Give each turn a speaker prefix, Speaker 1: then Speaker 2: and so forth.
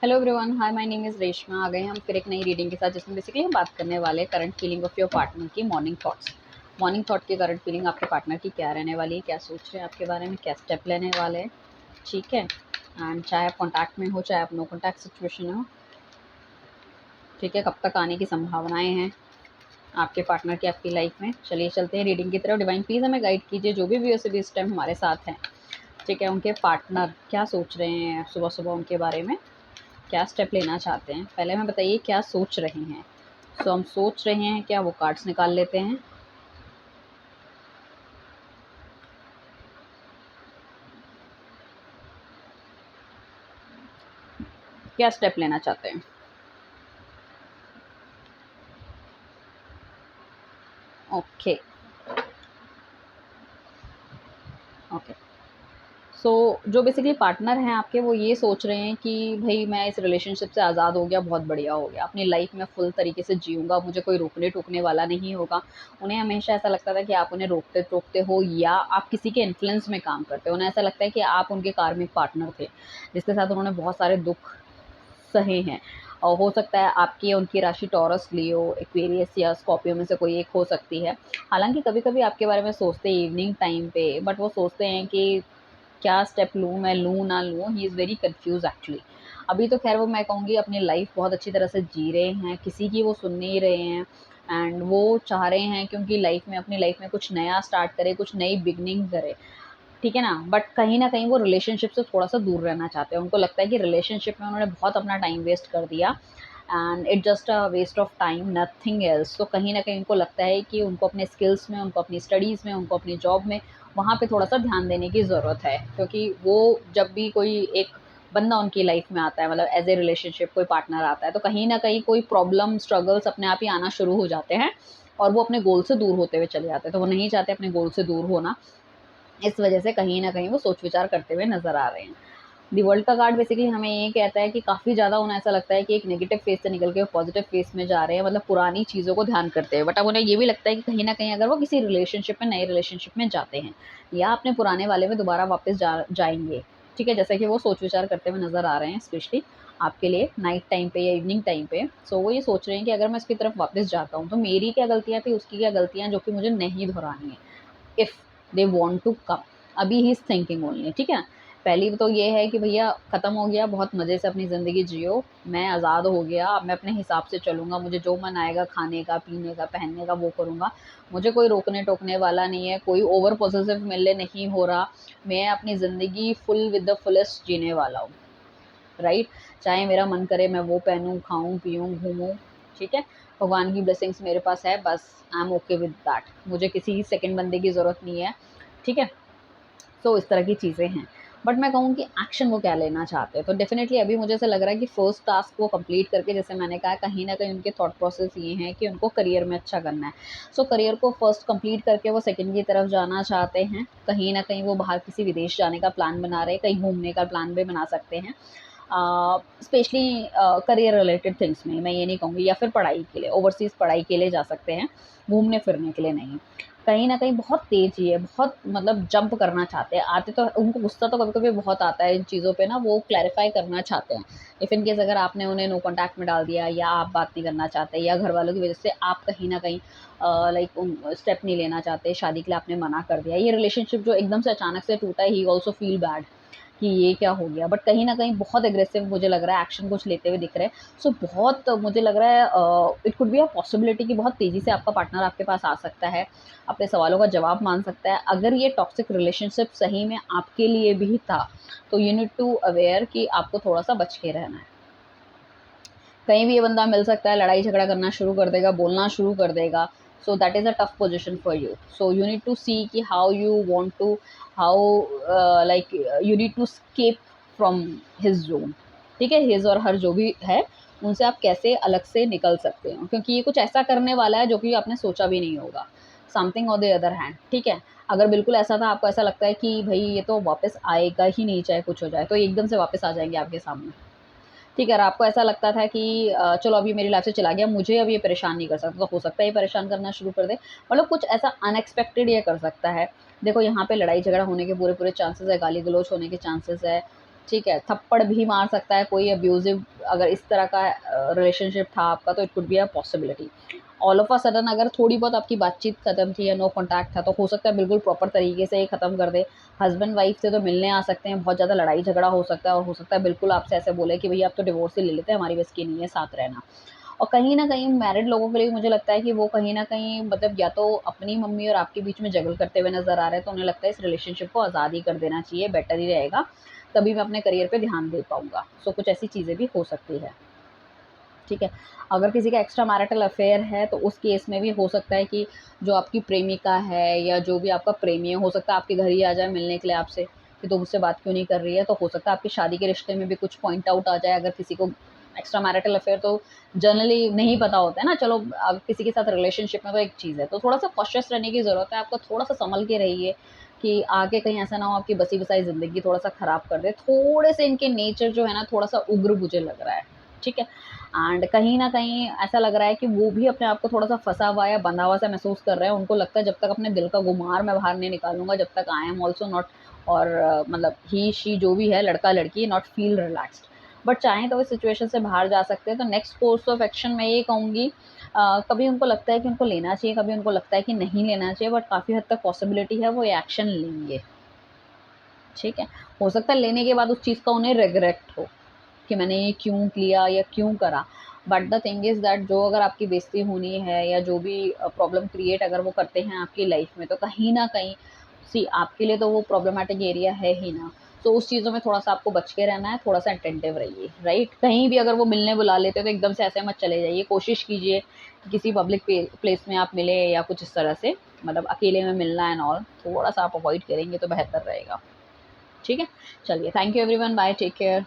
Speaker 1: Hello everyone, hi my name is Reshma. आ गए हम फिर एक नई रीडिंग के साथ, जिसमें बेसिकली हम बात करने वाले हैं current feeling of your partner की। मॉर्निंग थॉट्स, मॉर्निंग थॉट की करंट फीलिंग आपके पार्टनर की क्या रहने वाली है, क्या सोच रहे हैं आपके बारे में, क्या स्टेप लेने वाले हैं। ठीक है। एंड चाहे आप कॉन्टैक्ट में हो, चाहे आप नो कॉन्टैक्ट सिचुएशन हो, ठीक है, कब तक आने की संभावनाएं हैं आपके पार्टनर की आपकी लाइफ में। चलिए चलते हैं रीडिंग की तरफ। डिवाइन प्लीज़ हमें गाइड कीजिए, जो भी व्यूअर्स अभी इस टाइम हमारे साथ हैं। ठीक है, उनके पार्टनर क्या सोच रहे हैं सुबह सुबह उनके बारे में, क्या स्टेप लेना चाहते हैं। पहले हमें बताइए क्या सोच रहे हैं। सो हम सोच रहे हैं क्या, वो कार्ड्स निकाल लेते हैं। क्या स्टेप लेना चाहते हैं। ओके। ओके। सो जो बेसिकली पार्टनर हैं आपके, वो ये सोच रहे हैं कि भाई मैं इस रिलेशनशिप से आज़ाद हो गया, बहुत बढ़िया हो गया, अपनी लाइफ में फुल तरीके से जीऊँगा, मुझे कोई रोकने टोकने वाला नहीं होगा। उन्हें हमेशा ऐसा लगता था कि आप उन्हें रोकते-टोकते हो या आप किसी के इन्फ्लुएंस में काम करते हो। उन्हें ऐसा लगता है कि आप उनके कार्मिक पार्टनर थे, जिसके साथ उन्होंने बहुत सारे दुःख सहे हैं। और हो सकता है आपकी या उनकी राशि टॉरस, लियो, एक्वेरियस या स्कॉर्पियो में से कोई एक हो सकती है। हालाँकि कभी-कभी आपके बारे में सोचते हैं इवनिंग टाइम पे, बट वो सोचते हैं कि क्या स्टेप लूँ, मैं लूँ ना लूँ? He is very confuse actually. अभी तो ख़ैर वो, मैं कहूँगी, अपनी लाइफ़ बहुत अच्छी तरह से जी रहे हैं, किसी की वो सुन नहीं रहे हैं। एंड वो चाह रहे हैं कि उनकी लाइफ़ में, अपनी लाइफ़ में कुछ नया स्टार्ट करें, कुछ नई बिगिनिंग करें। ठीक है ना? बट कहीं न कहीं वो रिलेशनशिप से थोड़ा-सा दूर रहना चाहते हैं। उनको लगता है कि रिलेशनशिप में उन्होंने बहुत अपना टाइम वेस्ट कर दिया and it's just a waste of time, nothing else. तो कहीं न कहीं उनको लगता है कि उनको अपने स्किल्स में, उनको अपनी स्टडीज़ में, उनको अपनी जॉब में, वहाँ पे थोड़ा-सा ध्यान देने की ज़रूरत है। क्योंकि वो, जब भी कोई एक बंदा उनकी लाइफ़ में आता है, मतलब एज़ ए रिलेशनशिप कोई पार्टनर आता है, तो कहीं न कहीं कोई प्रॉब्लम, स्ट्रगल्स अपने आप ही आना शुरू हो जाते हैं और वो अपने गोल से दूर होते हुए चले जाते हैं। तो वो नहीं चाहते अपने गोल से दूर होना। इस वजह से कहीं न कहीं वो सोच-विचार करते हुए नज़र आ रहे हैं। दी वर्ल्ड का कार्ड बेसिकली हमें ये कहता है कि काफ़ी ज़्यादा उन्हें ऐसा लगता है कि एक नेगेटिव फेज़ से निकल के वो पॉज़िटिव फेज़ में जा रहे हैं, मतलब पुरानी चीज़ों को ध्यान करते हैं। बट अब उन्हें ये भी लगता है कि कहीं न कहीं अगर वो किसी रिलेशनशिप में, नए रिलेशनशिप में जाते हैं या अपने पुराने वाले में दोबारा वापस जाएँगे, ठीक है? जैसे कि वो सोच-विचार करते हुए नज़र आ रहे हैं, स्पेशली आपके लिए नाइट टाइम पे या इवनिंग टाइम पे। सो वो ये सोच रहे हैं कि अगर मैं इसकी तरफ वापस जाता हूँ, तो मेरी क्या गलतियाँ थी, उसकी क्या गलतियाँ, जो कि मुझे नहीं दोहरानी है। If they want to come, अभी ही इज थिंकिंग ओनली। ठीक है। पहली तो ये है कि भैया खत्म हो गया, बहुत मज़े से अपनी ज़िंदगी जियो, मैं आज़ाद हो गया, अब मैं अपने हिसाब से चलूँगा, मुझे जो मन आएगा खाने का, पीने का, पहनने का, वो करूँगा। मुझे कोई रोकने टोकने वाला नहीं है, कोई ओवर पॉसेसिव मेरे लिए नहीं हो रहा। मैं अपनी ज़िंदगी फुल विद द फुलेस्ट जीने वाला हूँ। राइट? चाहे मेरा मन करे मैं वो पहनूँ, खाऊँ, पीऊँ, घूमूँ, ठीक है? भगवान की ब्लेसिंग्स मेरे पास है, बस I am okay with that. मुझे किसी सेकंड बंदे की ज़रूरत नहीं है, ठीक है? सो इस तरह की चीज़ें हैं। बट मैं कहूँ कि एक्शन वो क्या लेना चाहते हैं, तो डेफ़िनेटली अभी मुझे ऐसा लग रहा है कि फर्स्ट टास्क वो कंप्लीट करके, जैसे मैंने कहा, कहीं न कहीं उनके थॉट प्रोसेस ये हैं कि उनको करियर में अच्छा करना है। सो करियर को फर्स्ट कंप्लीट करके वो सेकंड की तरफ जाना चाहते हैं। कहीं न कहीं वो बाहर किसी विदेश जाने का प्लान बना रहे हैं, कहीं घूमने का प्लान भी बना सकते हैं। स्पेशली करियर रिलेटेड थिंग्स में, मैं ये नहीं कहूँगी, या फिर पढ़ाई के लिए, ओवरसीज़ पढ़ाई के लिए जा सकते हैं, घूमने-फिरने के लिए नहीं। कहीं न कहीं बहुत तेज़ी है, बहुत मतलब जंप करना चाहते हैं। आते तो उनको गुस्सा तो कभी-कभी बहुत आता है इन चीज़ों पे ना, वो क्लैरिफ़ाई करना चाहते हैं। इफ इन केस अगर आपने उन्हें नो कॉन्टैक्ट में डाल दिया या आप बात नहीं करना चाहते या घरवालों की वज़ह से आप कहीं न कहीं लाइक उन स्टेप नहीं लेना चाहते, शादी के लिए आपने मना कर दिया। ये रिलेशनशिप जो एकदम से अचानक से टूटा है, ही ऑल्सो फील बैड कि ये क्या हो गया? बट कहीं न कहीं बहुत एग्रेसिव मुझे लग रहा है, एक्शन कुछ लेते हुए दिख रहे हैं। सो बहुत मुझे लग रहा है it could be a possibility कि बहुत तेज़ी से आपका पार्टनर आपके पास आ सकता है, अपने सवालों का जवाब माँग सकता है। अगर ये टॉक्सिक रिलेशनशिप सही में आपके लिए भी था, तो यू नीड टू अवेयर कि आपको थोड़ा-सा बच के रहना है। कहीं भी ये बंदा मिल सकता है, लड़ाई झगड़ा करना शुरू कर देगा, बोलना शुरू कर देगा। So that is a tough position for you. So you need to see कि how you want to, how like you need to escape from his zone. ठीक है? हिज़ और हर जो भी है, उनसे आप कैसे अलग से निकल सकते हो। क्योंकि ये कुछ ऐसा करने वाला है जो कि आपने सोचा भी नहीं होगा। Something on the other hand, ठीक है? अगर बिल्कुल ऐसा था, आपको ऐसा लगता है कि भई ये तो वापस आएगा ही नहीं, चाहे कुछ हो जाए, तो एकदम से वापस आ जाएँगे आपके सामने। ठीक है, और आपको ऐसा लगता था कि चलो अब ये मेरी लाइफ़ से चला गया, मुझे अब ये परेशान नहीं कर सकता, तो हो सकता है ये परेशान करना शुरू कर दे। मतलब कुछ ऐसा अनएक्सपेक्टेड ये कर सकता है। देखो, यहाँ पे लड़ाई-झगड़ा होने के पूरे-पूरे चांसेज़ है, गाली-गलौच होने के चांसेज़ है, ठीक है, थप्पड़ भी मार सकता है कोई अब्यूज़िव, अगर इस तरह का रिलेशनशिप था आपका, तो it could be a possibility. All of a sudden अगर थोड़ी बहुत आपकी बातचीत खत्म थी या नो कॉन्टैक्ट था, तो हो सकता है बिल्कुल प्रॉपर तरीके से ये खत्म कर दे। हस्बैंड वाइफ से तो मिलने आ सकते हैं, बहुत ज़्यादा लड़ाई झगड़ा हो सकता है, और हो सकता है बिल्कुल आपसे ऐसे बोले कि भैया आप तो डिवोर्स ही ले लेते हैं, हमारी बस की नहीं है साथ रहना। और कहीं न कहीं मैरिड लोगों के लिए मुझे लगता है कि वो कहीं न कहीं मतलब या तो अपनी मम्मी और आपके बीच में जगल करते हुए नज़र आ रहे हैं, तो उन्हें लगता है इस रिलेशनशिप को आज़ाद ही कर देना चाहिए, बेटर ही रहेगा, तभी मैं अपने करियर पे ध्यान दे पाऊँगा। सो कुछ ऐसी चीज़ें भी हो सकती है, ठीक है। अगर किसी का एक्स्ट्रा मैरिटल अफ़ेयर है, तो उस केस में भी हो सकता है कि जो आपकी प्रेमिका है या जो भी आपका प्रेमी है, हो सकता है आपके घर ही आ जाए मिलने के लिए आपसे, कि तुम मुझसे बात क्यों नहीं कर रही है? तो हो सकता है आपकी शादी के रिश्ते में भी कुछ पॉइंट आउट आ जाए, अगर किसी को एक्स्ट्रा मैरिटल अफ़ेयर तो जनरली नहीं पता होता है ना, चलो किसी के साथ रिलेशनशिप में तो एक चीज़ है, तो थोड़ा-सा कॉशियस रहने की ज़रूरत है, आपको थोड़ा-सा सँभल के रहिए कि आगे कहीं ऐसा ना हो आपकी बसी-बसाई ज़िंदगी थोड़ा-सा ख़राब कर दे। थोड़े से इनके नेचर जो है ना, थोड़ा-सा उग्र मुझे लग रहा है, ठीक है? एंड कहीं न कहीं ऐसा लग रहा है कि वो भी अपने आप को थोड़ा-सा फँसा हुआ या बँधा हुआ सा महसूस कर रहे हैं। उनको लगता है जब तक अपने दिल का गुमार मैं बाहर नहीं निकालूँगा, जब तक आई एम ऑल्सो नॉट, और मतलब ही, शी जो भी है, लड़का-लड़की नॉट फील रिलैक्स्ड। बट चाहें तो इस सिचुएशन से बाहर जा सकते हैं। तो नेक्स्ट कोर्स ऑफ एक्शन मैं ये कहूँगी, कभी उनको लगता है कि उनको लेना चाहिए, कभी उनको लगता है कि नहीं लेना चाहिए, बट काफ़ी हद तक पॉसिबिलिटी है वो ये एक्शन लेंगे, ठीक है? हो सकता है लेने के बाद उस चीज़ का उन्हें रिग्रेट हो। कि मैंने ये क्यों लिया या क्यों करा। But the thing is that जो अगर आपकी बेइज़्ज़ती होनी है या जो भी प्रॉब्लम क्रिएट अगर वो करते हैं आपकी लाइफ़ में, तो कहीं न कहीं सी आपके लिए तो वो प्रॉब्लमैटिक एरिया है ही ना। तो उस चीज़ों में थोड़ा-सा आपको बच के रहना है, थोड़ा-सा अटेंटिव रहिए, राइट? कहीं भी अगर वो मिलने बुला लेते हैं तो एकदम से ऐसे मत चले जाइए। कोशिश कीजिए कि किसी पब्लिक प्लेस में आप मिले या कुछ इस तरह से, मतलब अकेले में मिलना एंड ऑल, थोड़ा-सा आप अवॉइड करेंगे तो बेहतर रहेगा। ठीक है? चलिए, thank you everyone, bye, take care.